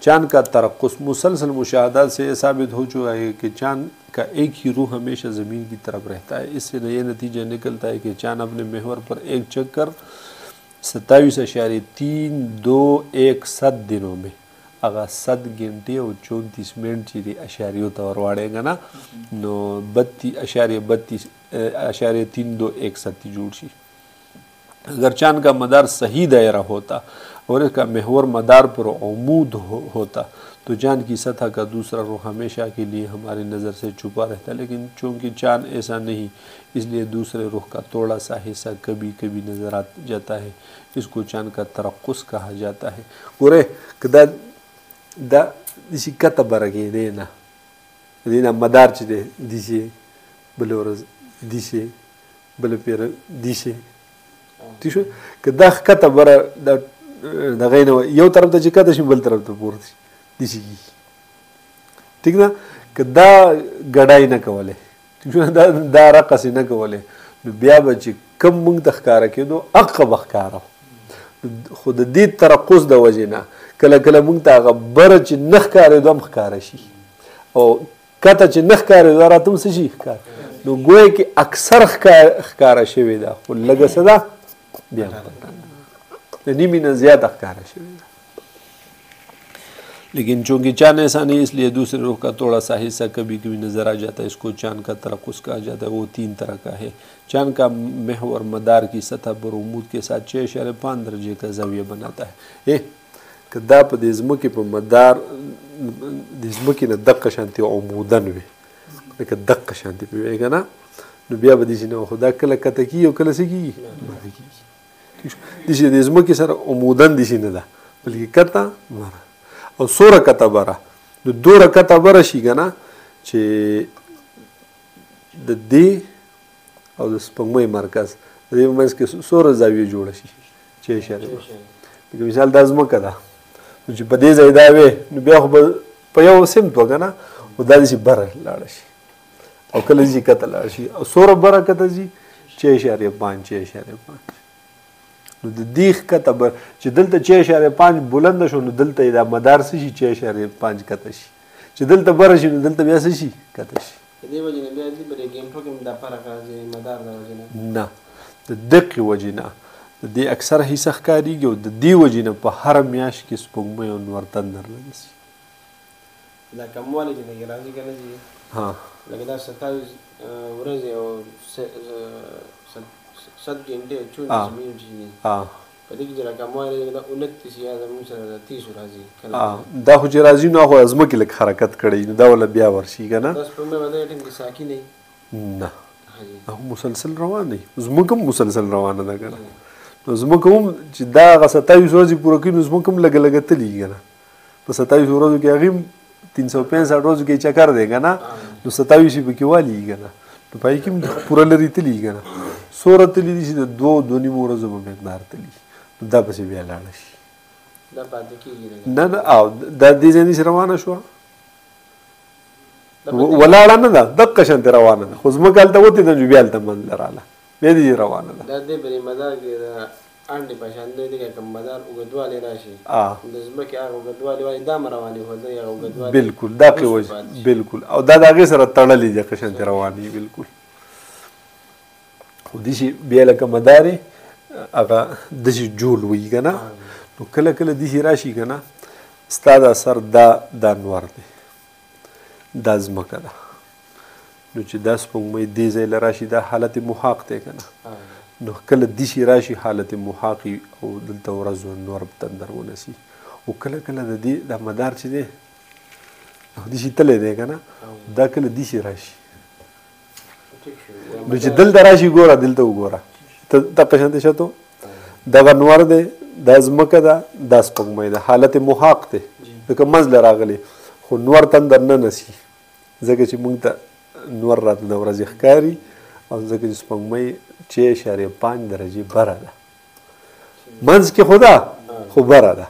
चांद का तरक्कुस मुसलसल मुशाहदात से ये साबित हो चुका है कि चांद का एक ही रुख हमेशा ज़मीन की तरफ रहता है। इससे ये नतीजा निकलता है कि चांद अपने महवर पर एक चक्कर 27.321 दिनों में अगर 7 घंटे और 34 मिनट चीज़ अशारियों तौर वाड़ेगा ना नो 32.321 जोड़ सी। अगर चांद का मदार सही दायरा होता और इसका महवर मदार पर उमूद होता तो चांद की सतह का दूसरा रुख हमेशा के लिए हमारी नज़र से छुपा रहता, लेकिन चूँकि चांद ऐसा नहीं इसलिए दूसरे रुख का थोड़ा सा हिस्सा कभी कभी नज़र आ जाता है। इसको चांद का तरक्कुस कहा जाता है। गोरे कदा दा दिसी कता बरगे देना मदार चीज़े दिसे बलोरज दिसे बल पेर दिसे ठीक है कदा कता बरा दा गैन यो तरफ ता चिका दशी बल तरफ तो पूर्ति दिसी की ठीक ना कदा गड़ाई न कवले ठीक है दा रकसी न कवले बिया बची कम मुंग तखकारा के दो अक़ब अखकारा खुद दी तरक्कुस द वजना कला कला मुंग ता बर च नखकारे दो मखकारशी और कता च नखकारे दो तुम से शी कार नो गोए कि अक्सर खकारा शवी दा लगा सदा बिया नीमी न ज़्यादा खकारा शवी दा। लेकिन चूँकि चांद ऐसा नहीं इसलिए दूसरे रुख का थोड़ा सा हिस्सा कभी कभी नज़र आ जाता है। इसको चांद का तरक्कुस कहा जाता है। वो 3 तरह का है। चांद का महवर मदार की सतह पर उमूद के साथ 6.5 दर्जे का ज़ाविया बनाता है। कदा पर दिज़्मकी पर मदार दिज़्मकी न दक्का शांति उमूदन वे लेकिन दक्का शांति पे वेगा ना बिया बदीसी न खुदा कल कतकी और कल से की दिशी दिज़्मकी सर उमूदन दिशी न दा बल्कि कता मारा और 16 कता बरा जो 2 कता बरा शीगा ना चे दी और स्पंगमय मरकज दी में इसके 16 ज़ाविये जोड़ा शी 6 शहर लेकिन मिसाल दाज़मा कदा मुझे बदे ज़ायदा वे बिया खुब पयाओ सेम तो का ना उदा दिशी बरा लाड़शी और कल जी कता लाड़शी और 16 बरा कता जी 6.5 दीख का तबर चिदलता 6.5 बुलंद शो दलता इदा मदार से 6.5 कतशी चिदलता बरशी दलता ब्यास शी कतशी दे वजह बिया दी बरे गेम ठोके में दा फरक राजे मदार दा वजह ना द दक वजह ना दी अक्सर ही सखकारी गयो द दी वजह ना पर हर म्याश की स्पुगमे और नवरतन नर लगसी दा कमवाले जी ने राजी करने जी हां लगदा 27 वरजे और 7 घंटे 24 मिनट जी हां पति की जरा कमवाले लगदा 29 या जमीन से 30 राजी हां दा हो राजी ना हो अजम के लख हरकत कड़ी दा वाला बिया वर्षी का ना 10 में बदे टिन की साकी नहीं ना हां मुसलसल रवान नहीं उजमकम मुसलसल रवान ना कर उजमकम दा 27 रोज पूरा की उजमकम लग लग तली ना तो 27 रोज के अगीम 365 रोज के चक्कर देगा ना तो 27 पे की वाली ना तो भाई की पूरा लरी तली ना 16 तली दी 2 मोरज में मकदार तली तो दा बस बिया लाड़श दा बात की ना ना आओ दा दी जनी रवाना शो वलाड़ा ना दा कशंत रवाना खुजम कालता होती ना जो बियालता मन लराला बेदी रवाना दा दे बरी मदार के अंडे पहचान दे के कम मदार उगदवाले राशि दसम के आ उगदवाले वाली दाम रवानी हो जाए या उगदवाले बिल्कुल दा के वजह बिल्कुल और दा आगे सर तड़ा लीजिए कशंत रवानी बिल्कुल दिशी बियाला का मदारे अगा दिशी झूल हुई का ना तो कल कल दिशी राशि का ना स्तादा सर दानवार दे दाज़मा कदा नो ची 10 पंग में दे ज़ैल राशि दा हालत मुहाक ते का ना नो कल दिशी राशि हालत मुहाकी और दलता वरज़ नवर बतंदर वो नसी वो कल कल दी दा मदार ची दे दिशी तले दे का ना दा कल दिशी राशि नो ची दलता राशि गोरा दलता गोरा तपशंत शतो दगा नवर दे दाज़मा कदा 10 पंग में दा हालत मुहाक ते तो कम मज़ल रागले खो नवर तंदर न नसी जगह ची मुंगता नवर रात नवर ज़िख़कारी और जगह जिस पंग में 6.5 दर्जे बरा दा मंज़ के खुदा खो बरा दा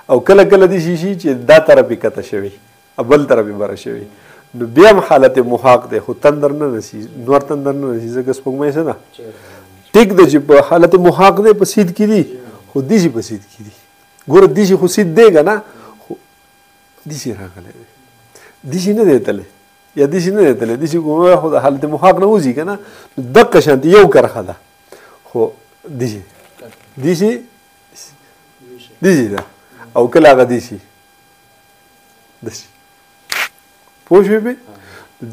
और कल कल दी शीशी चे दा तरफ कता शवी अबल तरफ बरा शवी नो बियाम हालत मुहाक दे खो तंदर न नसी नवर तंदर न नसी जगह पंग में से ना ठीक दे जी हालत मुहाक दे पसीद की दी खुद दी जी पसीद की दी गोर दी जी खुद देगा ना دیشي راغلی دی دیشي نه دی تللی یا دیشي نه دی تللی دیشي کومه خو د حالت محاق نه وځي که نه دقه شانتې یو کرښه ده خو دیشي دیشي دیشي ده او کله هغه دیشي داسې پوه شوې پې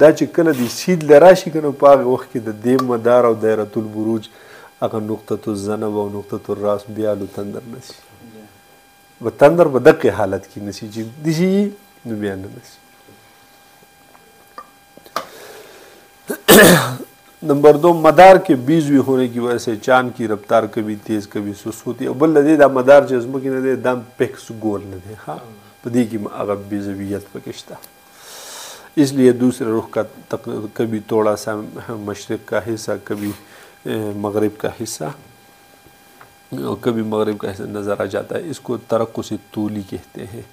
دا چې کله د سید له راشي که نه په هغه وخت کې د دې مدار او دایرة البروج هغه نقطة الذنب او نقطة الراس بیا لو تندر نشي و تندر په دقه حالت کې نشي چې دیشي نو بیا نه نشي नंबर 2 मदार के बीच भी होने की वजह से चांद की रफ्तार कभी तेज कभी सुस्त होती है बल लदे दा मदार जज्म की नदे दम पेक्स गोल न दे हाँ पदी की अगर बेजवियत पकिश्ता इसलिए दूसरे रुख का कभी थोड़ा सा मशरिक का हिस्सा कभी मगरिब का हिस्सा और कभी मगरिब का हिस्सा नज़र आ जाता है इसको तरक्कुस तूली कहते हैं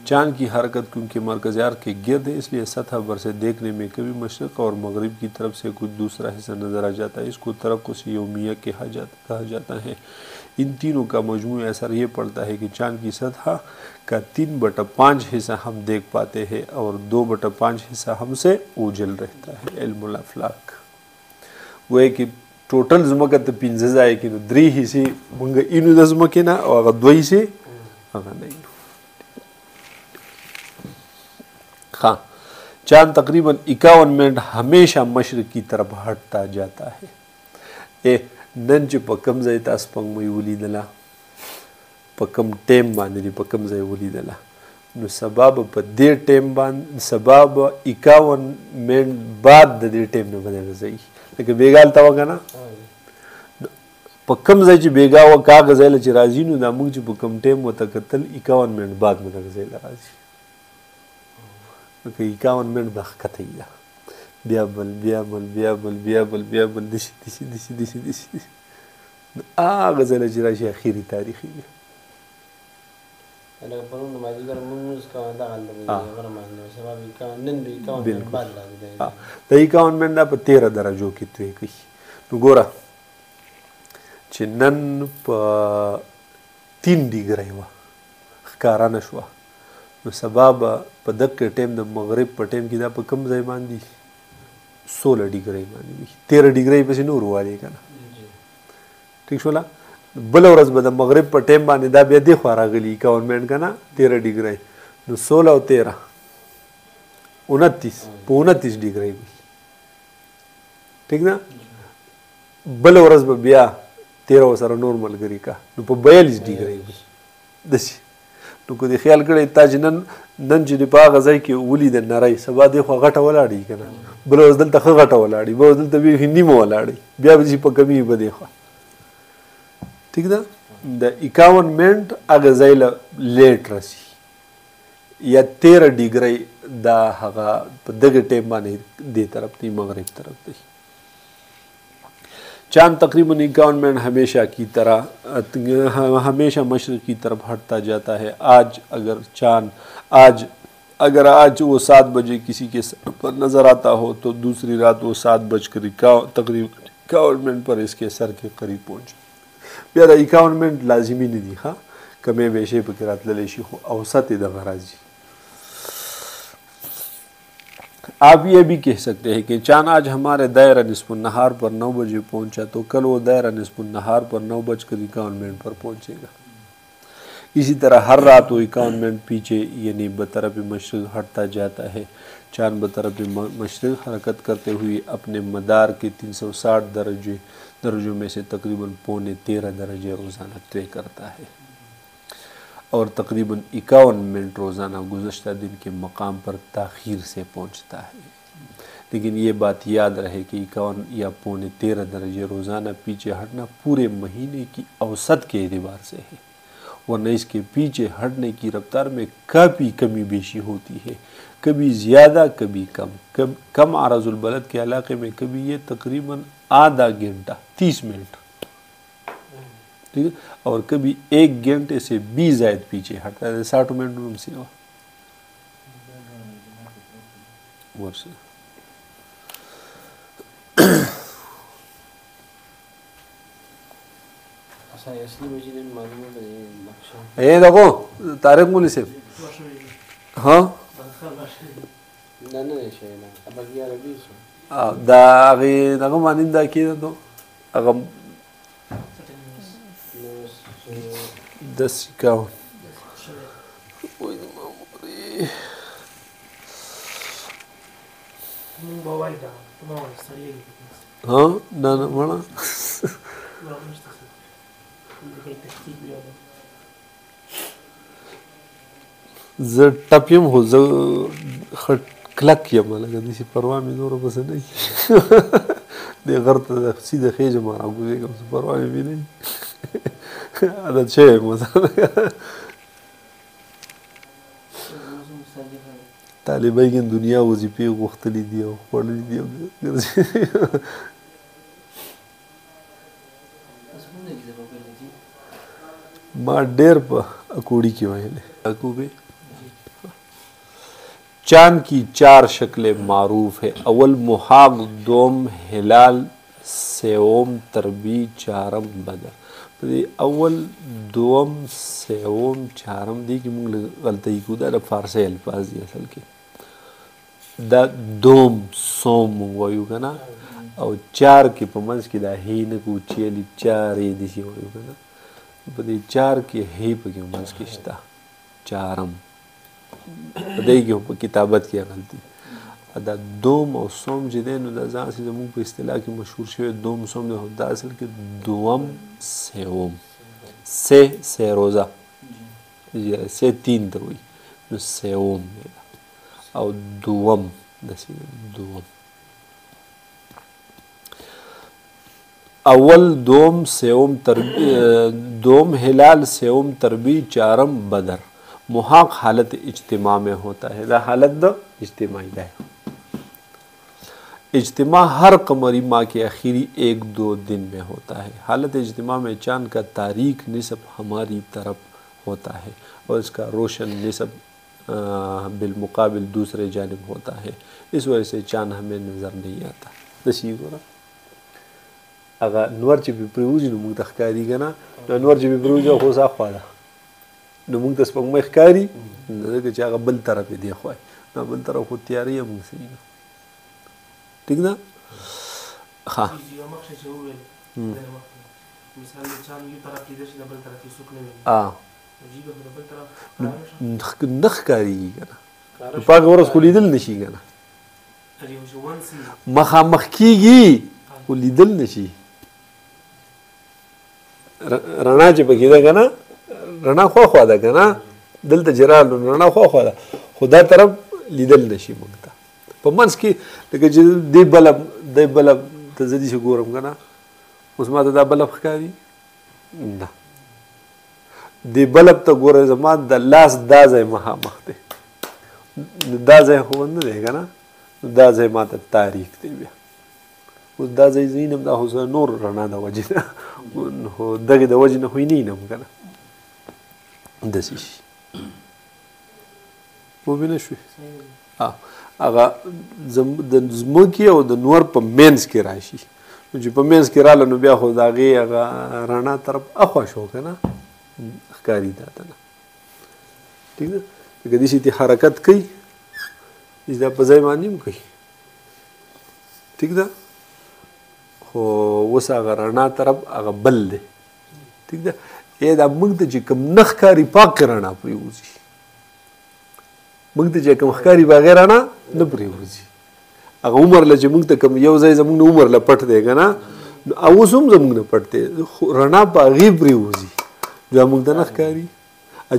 चांद की हरकत क्योंकि मरकज़ अर्ज़ के गिर्द है इसलिए सतह पर से देखने में कभी मशरिक़ और मगरिब की तरफ से कुछ दूसरा हिस्सा नज़र आ जाता है इसको तरक्कुस यौमिया कहा जाता है इन तीनों का मजमू असर ये पड़ता है कि चांद की सतह का 3/5 हिस्सा हम देख पाते हैं और 2/5 हिस्सा हमसे ओझल रहता है इल्मुल अफलाक वो है कि टोटल ज़मका तो 15 जाए कि 3 हिस्से मंग इनु द ज़मके ना और 2 हिस्से अगर नहीं हाँ चांद तकरीबन 51 मिनट हमेशा मशरिक़ की तरफ हटता जाता है ए नन چې په کم ځای تاسو سپوږمۍ ولیدله په کم ټیم باندې په کم ځای ولیدله نو سبا به په دې ټیم باندې سبا به 51 منټ بعد د دې ټیم نه بدله ځي لکه بیګال ته وکنه په کم ځای چې بیګا و کاغذ له چې راځي نو دا موږ چې په کم ټیم وته کتل 51 منټ بعد موږ ځای راځي لکه 51 منټ به ختې بیا بل دسی هغه ځله چې راشي اخیری تاریخي دی لکه پرون مازدیګر مونږ کوو دغه غره باندې سبب 51 نن به 51 بعد راځي د 51 منټ په 13 درجو کې توی کوي نو ګوره چې نن په 3 ډیګرۍ وه ښکاره نه شوه نو سبا به په دقه ټیم د مغرب په ټیم کې دا په کوم ځای باندې 16 ډیګرۍ باندې وي 13 ډیګرۍ پسې نور والی که نه ټیک شوله بل ورځ به د مغرب په ټیم باندې دا بیا دې خوا راغلي 51 منټ که نه 13 ډیګرۍ نو 16 او 13 29 په 29 ډیګرۍ وي ټیک ده بل ورځ به بیا 13 سره نور ملګري کا نو په 42 ډیګرۍ وي داسې نو که دې خیال کړی تا چې نن چې دې په هغه ځای کې ولید نری سبا دې خوا غټه ولاړي که نه بله ورځ دلته ښه غټه ولاړي بله ورځ دلته بیخي نیمه ولاړي بیا به چې په کمي به دې خوا ټیک ده د 51 منټ هغه ځای له لیټ رسي یا 13 ډیګرۍ دا هغه په دغه ټیم باندې دې طرف دی مغرب طرف دی चांद तकरीबन 51 मिनट हमेशा की तरह हमेशा मशरिक़ की तरफ हटता जाता है अगर आज वो 7 बजे किसी के सर पर नज़र आता हो तो दूसरी रात वो 7:51 तकरीबन 51 मिनट पर इसके सर के करीब पहुँचे بیا د 51 منټ لازمی نه دي ها کمې بیشې پکې راتللی شي خو اوسط یې دغه راځي आप ये भी कह सकते हैं कि चांद आज हमारे दायरा निस्फ नहार पर 9 बजे पहुंचा तो कल वो दायरा निस्फ नहार पर 9:51 पर पहुंचेगा इसी तरह हर रात वो 51 मिनट पीछे यानी बतरफ मशरिक़ हटता जाता है चांद बतरफ मशरिक़ हरकत करते हुए अपने मदार के 360 दर्जों में से तकरीबन 13.5 दर्जे रोज़ाना तय करता है और तकरीबन 51 मिनट रोज़ाना गुज़श्ता दिन के मकाम पर ताख़ीर से पहुँचता है लेकिन ये बात याद रहे कि 51 या 13.5 दर्जे रोज़ाना पीछे हटना पूरे महीने की औसत के एतबार से है वरना इसके पीछे हटने की रफ्तार में काफ़ी कमी बेशी होती है कभी ज़्यादा कभी कम आरज़ुल बलद के इलाके में कभी ये तकरीबन आधा घंटा 30 मिनट ठीक है और कभी 1 घंटे से भी ज़ायद पीछे हटता है 60 मिनट में सेवा वर्ष ये देखो तारिक मौली से हाँ نه نه شي نه ابا 11-20 دا هغه باندې دا کېده نو هغه 10 51 ها نه نه مړه زه ټپیم خو زه کلک یم لکه داسې پروا مې نوره پسې نه وي دې غر ته سیده خېژم راکوزېږم زه پروا مې نه وي عادت شوی یم طالبان دنیا وظیفې غوښتلي دي او خوړلي دي او ګرځي ما ډېر په اکوړي کې ویلې اکوبې चांद की 4 शक्लें मारूफ है अव्वल मुहाग दोम हिलाल सेवम तरबी चारम बदर अव्वल दोम सेवम चारम दी की मूंग गलती को दा फारसी अल्फाज दी असल के दा दोम सोम वयू कना और 4 की पमंस की दा ही न को चेली 4 दी सी वयू कना बदी 4 की ही पे के मंस किस्ता चारम دایږي په کتابت کې غلطي دا دوم او سوم چې دی نو دا ځان چې زموږ په اصطلاح کې مشهور شوی دوم سوم دی دا اصل کې دوم سوم سه روزه سه 3 ته وایي نو سوم او دوم داسې دوم اول دوم سوم دوم هلال سوم تربی چارم بدر محاق حالت اجتماع में होता है दा हालत द इज्तिमाई है इज्तिमा हर कमरी माह के आखिरी 1-2 दिन में होता है हालत इज्तिमा में चांद का तारीख निस्ब हमारी तरफ होता है और इसका रोशन निस्ब बिलमुकाबिल दूसरे जानिब होता है इस वजह से चांद हमें नज़र नहीं आता दसी गोरा अगर नवर ची भी प्रूजी नु मुख तखकारी गना नवर ची भी प्रूजी हो सा ख्वाला نو موږ ته سپوږمۍ ښکاري ځکه چې هغه بل طرف دی خوای نو بل طرف خو تیارې هم سي ٹھیک ده ها مثال چا یو طرف کې د بل طرف کې سوک نه وي نخ کاری کنه په هغه ورځ خو لیدل نشي کنه مخامخ کیږي خو لیدل نشي رڼا چې پکې ده کنه رڼا خو ده کنه دلته جرال رڼا خو ده خدا طرف لیدل نشي مونږ ته په منځ کې لکه چې دی بلب ته زدي شو ګورم کنه اوس ما ته دا بلب ښکاري نه دی بلب ته ګوره زما د لاس دا ځای مخامخ دی دا ځای خو نه دی کنه دا ځای ما ته تاریخ دی بیا اوس دا ځای زینم دا خو نور رڼا د وجې نه خو دغې د وجې نه خو یې نه وینم کنه داسې شي وبې نه شوې هغه د ځمکې او د نور په منځ کې راشي نو چې په منځ کې راله نو بیا خو د هغې هغه رڼا طرف اخوا شو که نه ښکاري دا ته نه ټیک ده لکه داسې تی حرکت کوي داسې دا په ځای باندې هم کوي ټیک ده خو اوس هغه رڼا طرف هغه بل دی ټیک ده دا موږ ته چې کوم نه ښکاري پاک رڼا پرېوځي موږ ته چې کوم ښکاري بغیر رڼا نه پرېوځي هغه عمر له چې موږ ته کوم یو ځای زموږ نه عمر له پټ دی که نه اوس هم زموږ نه پټ دی رڼا په هغې پرېوځي دا موږ ته نه ښکاري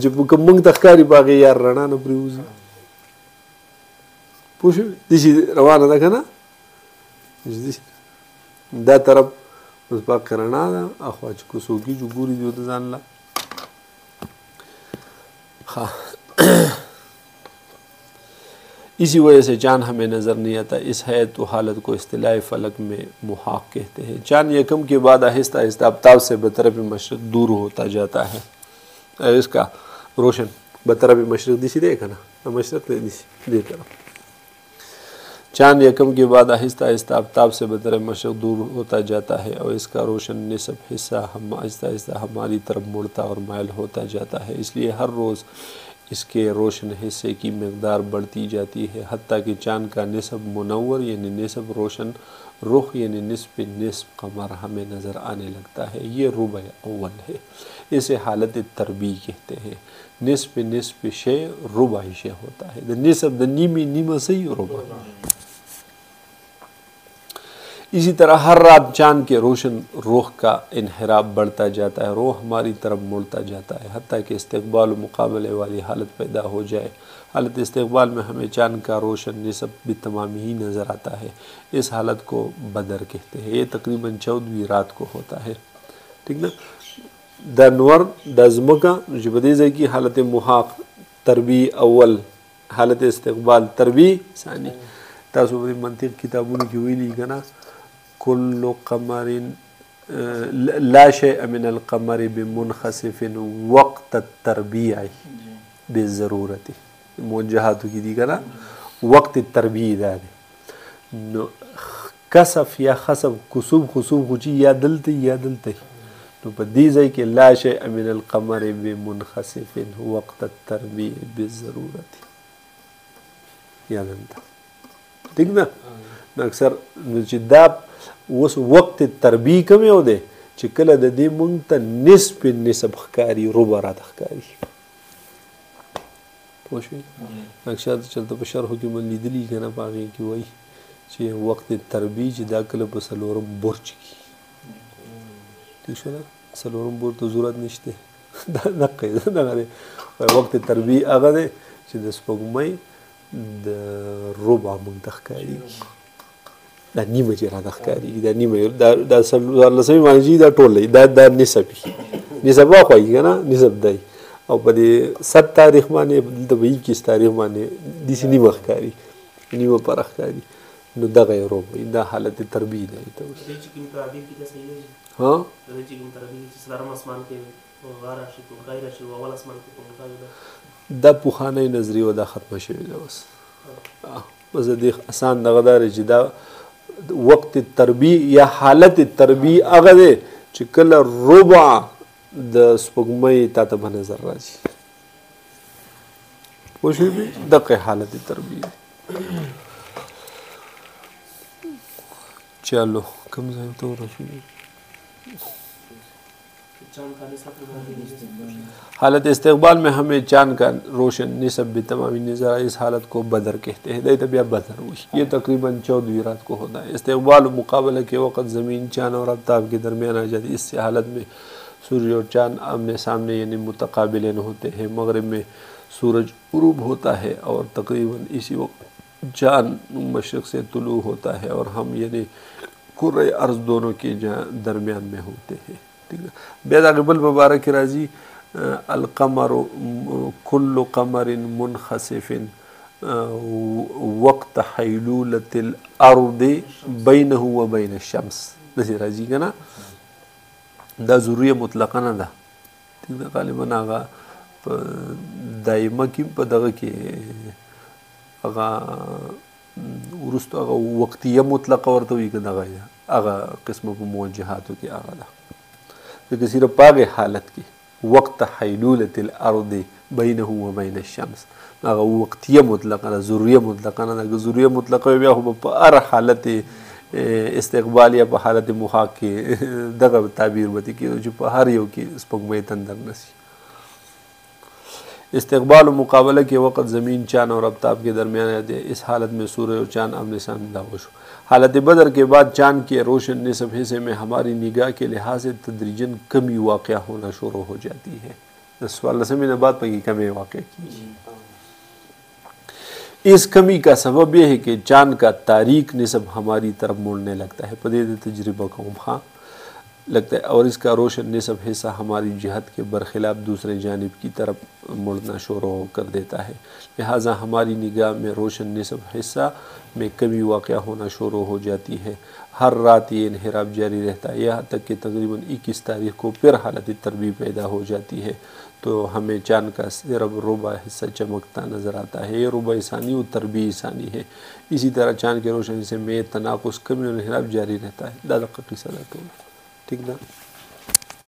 چې کوم موږ ته ښکاري په هغې یار رڼا نه پرېوځي پوه شوې داسې روانه ده که نه دا طرف اوس پاک رڼا ده اخوا چې کوڅوکي جو ګوري دی د ځان له इसी वजह से चांद हमें नज़र नहीं आता इस हैत व हालत को इस्तिलाह फ़लक में मुहाक कहते हैं चांद यकम के बाद आहिस्ता आहिस्ता आफताब से बतरफ मशरक़ दूर होता जाता है इसका रोशन बतरफ मशरक़ दिसी देखा ना मशरक़ दे तरफ चांद यकम के बाद आहिस्ता आहिस्ता आफताब से बतरफ मशरक़ दूर होता जाता है और इसका रोशन निस्ब हिस्सा हम आहिस्ता आहिस्ता हमारी तरफ मुड़ता और मायल होता जाता है इसलिए हर रोज़ इसके रोशन हिस्से की मकदार बढ़ती जाती है, हत्ता कि चाँद का निस्ब मुनव्वर यानी निस्ब रोशन रुख यानी निस्ब कमर हमें नज़र आने लगता है। ये रुबा अव्वल है, इसे हालत तरबी कहते हैं। निस्ब शे रुबा शे होता है, द निस्ब द नीम से रुबा। इसी तरह हर रात चाँद के रोशन रुख का इन्हिराब बढ़ता जाता है, रुख हमारी तरफ मुड़ता जाता है, हत्ता कि इस्तक़बाल मुकाबले वाली हालत पैदा हो जाए। हालत इस्तक़बाल में हमें चाँद का रोशन निस्ब बितमामी ही नज़र आता है। इस हालत को बदर कहते हैं। ये तकरीबन 14वीं रात को होता है, ठीक ना। द नवर द ज़मका जुबदीज़ की हालत मुहाक़ तरबी अव्वल, हालत इस्तक़बाल तरबी सानी। तासु मंतिक़ किताबों की हुई ली ना, कुल्लु क़मरिन ला शैअ मिनल क़मरि बिमुनख़सिफ़िन वक़्त तरबिया बिज़रूरति, मुवज्जहातु की दी ना वक़्त तरबिया नो कसफ या खसफ कुसुब खुसूब खुची या दलते तो बदी जाए कि ला शैअ मिनल क़मरि बिमुनख़सिफ़िन वक़्त तरबिया बिज़रूरति याद अंता, ठीक ना। अक्सर दा उस वक्त तरबी कमे हो दे चिकल दे मुंगत निस्ब खकारी रुबा रात खकारी पोशे अक्सर चलते बशर हो कि मन लीदली कहना पागे कि वही चे वक्त तरबी दा कल बसलोरम बुर्ज की, ठीक है ना। सलोरम बुर तो ज़रूरत निश्ते नक़े वक्त तरबी आगा दे चे दस पगमई द रुबा मुंगत खकारी दा नीम चेरा दखकारी दा नीम दा सलसमी मांजी दा टोल दा निसब वाखवाई का ना निसब दाई और पदे 7 तारीख माने द 21 तारीख माने दिसी नीम खकारी नीम पर खकारी नो दा गए रो दा हालत तरबी है तो हां दा पुखाने नजरी वदा खत्म शे बस बस देख आसान दगदार जिदा वक्त तरबी या हालत तरबी अगदे चिकल रुबा द स्पगमई ता तब नजर राजी पोशी भी दक हालत तरबी। चलो कम से तो रफी हालत इस्तक़बाल में हमें चाँद का रोशन निस्ब बितमामी नज़र, इस हालत को बदर कहते हैं। दई तबिया बदर हुई, ये तकरीबन 14वीं रात को होता है। इस्तक़बाल मुकाबले के वक़्त ज़मीन चाँद और आफ्ताब के दरमियान आ जाती है। इस हालत में सूरज और चाँद आमने सामने यानी मुतकाबिलन होते हैं। मगरिब में सूरज गुरूब होता है और तकरीबन इसी वक्त चाँद मशरिक़ से तुलू होता है और हम यानी कुर्रे अर्ज़ दोनों के दरमियान में होते हैं, ठीक है। बेदा क़बल मुबारक राजी अल-क़मर कुल्लु क़मरिन मुनख़सिफ़िन वक़्त हैलूलतिल अर्दि बैनहु व बैन शम्स दसे राजी का ना दा ज़रूरी मुतलक़ा ना दा, ठीक है। ग़ालिबन आगा दाइमा की पदग़ के आगा उरुस्त आगा वक़्तिया मुतलक़ा वर्त हुई का दगा आगा किस्म को मुवज्जहातु के आगा दा तो सिर्फ पागे हालत की वक्त हैलूलतिल अर्दि बैनहु व बैन शम्स आगा वक्तिया मुतलक़ा ज़रूरी मुतलक़ा ना ज़रूरी मुतलक़ा या हो पर हालत इस्तक़बाल या पर हालत मुहाक़ के दगा ताबीर बती कि जो हर यो की स्पगमई तंदर नसी। इस्तक़बाल मुकाबले के वक़्त ज़मीन चाँद और आफ्ताब के दरमियान आते हैं। इस हालत में सूरज और चाँद आमने सामने दावश। हालत बदर के बाद चाँद के रोशन निस्ब हिस्से में हमारी निगाह के लिहाज से तदरीजन कमी वाक़या होना शुरू हो जाती है। सवाल समझने बात पर कमी वाक़या की। इस कमी का सबब यह है कि चाँद का तारीक निस्ब हमारी तरफ मुड़ने लगता है, पदीद तजर्बा का हाँ लगता है और इसका रोशन निस्ब हिस्सा हमारी जहत के बरखिलाफ़ दूसरे जानिब की तरफ मुड़ना शुरू कर देता है। लिहाजा हमारी निगाह में रोशन निस्ब हिस्सा में कमी वाक़या होना शुरू हो जाती है। हर रात ये इन्हिराब जारी रहता है, यहाँ तक कि तकरीबन 21 तारीख को फिर हालत तरबी पैदा हो जाती है तो हमें चाँद का सिर्फ रुबा हिस्सा चमकता नज़र आता है। ये रुबा ईसानी और तरबी ईसानी है। इसी तरह चाँद के रोशन हिस्से में तनाक़ुस कमी और इन्हिराब जारी रहता है। दादा का किस्सा ठीक ना।